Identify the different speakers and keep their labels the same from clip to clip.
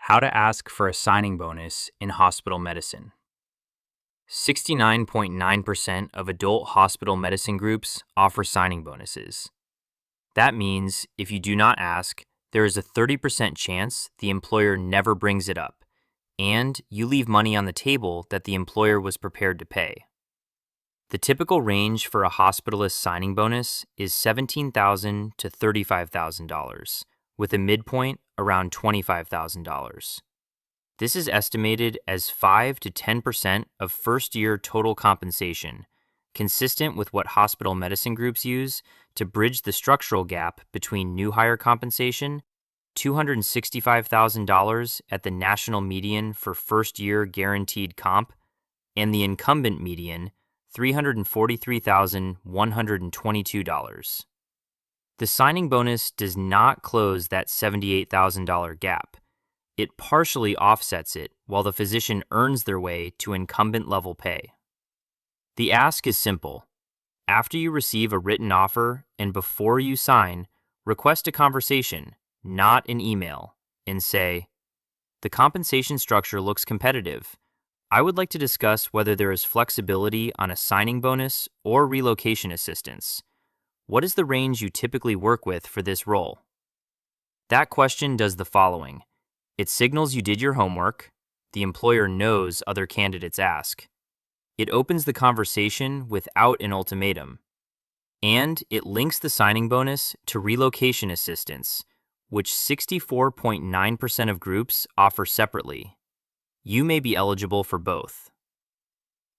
Speaker 1: How to ask for a signing bonus in hospital medicine. 69.9% of adult hospital medicine groups offer signing bonuses. That means if you do not ask, there is a 30% chance the employer never brings it up, and you leave money on the table that the employer was prepared to pay. The typical range for a hospitalist signing bonus is $17,000 to $35,000, with a midpoint around $25,000. This is estimated as 5 to 10% of first-year total compensation, consistent with what hospital medicine groups use to bridge the structural gap between new hire compensation, $265,000 at the national median for first-year guaranteed comp, and the incumbent median, $343,122. The signing bonus does not close that $78,000 gap. It partially offsets it while the physician earns their way to incumbent level pay. The ask is simple. After you receive a written offer and before you sign, request a conversation, not an email, and say, "The compensation structure looks competitive. I would like to discuss whether there is flexibility on a signing bonus or relocation assistance. What is the range you typically work with for this role?" That question does the following. It signals you did your homework. The employer knows other candidates ask. It opens the conversation without an ultimatum. And it links the signing bonus to relocation assistance, which 64.9% of groups offer separately. You may be eligible for both.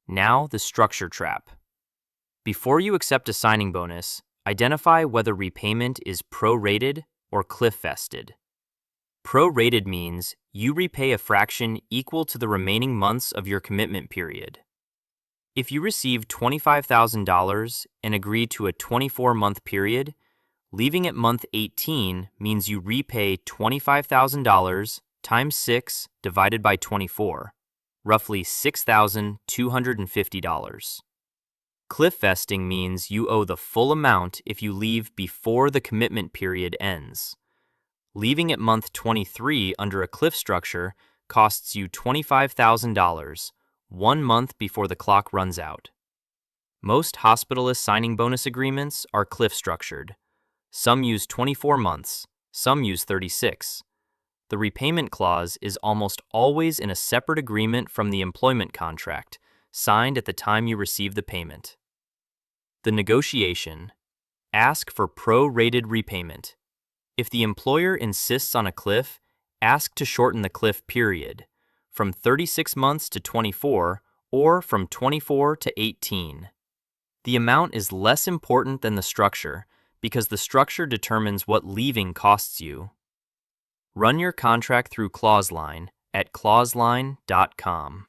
Speaker 1: Now, the structure trap. Before you accept a signing bonus, identify whether repayment is prorated or cliff vested. Prorated means you repay a fraction equal to the remaining months of your commitment period. If you receive $25,000 and agree to a 24-month period, leaving at month 18 means you repay $25,000 times 6 divided by 24, roughly $6,250. Cliff vesting means you owe the full amount if you leave before the commitment period ends. Leaving at month 23 under a cliff structure costs you $25,000, 1 month before the clock runs out. Most hospitalist signing bonus agreements are cliff structured. Some use 24 months, some use 36. The repayment clause is almost always in a separate agreement from the employment contract, signed at the time you receive the payment. The negotiation. Ask for pro-rated repayment. If the employer insists on a cliff, ask to shorten the cliff period, from 36 months to 24, or from 24 to 18. The amount is less important than the structure because the structure determines what leaving costs you. Run your contract through ClauseLine at ClauseLine.com.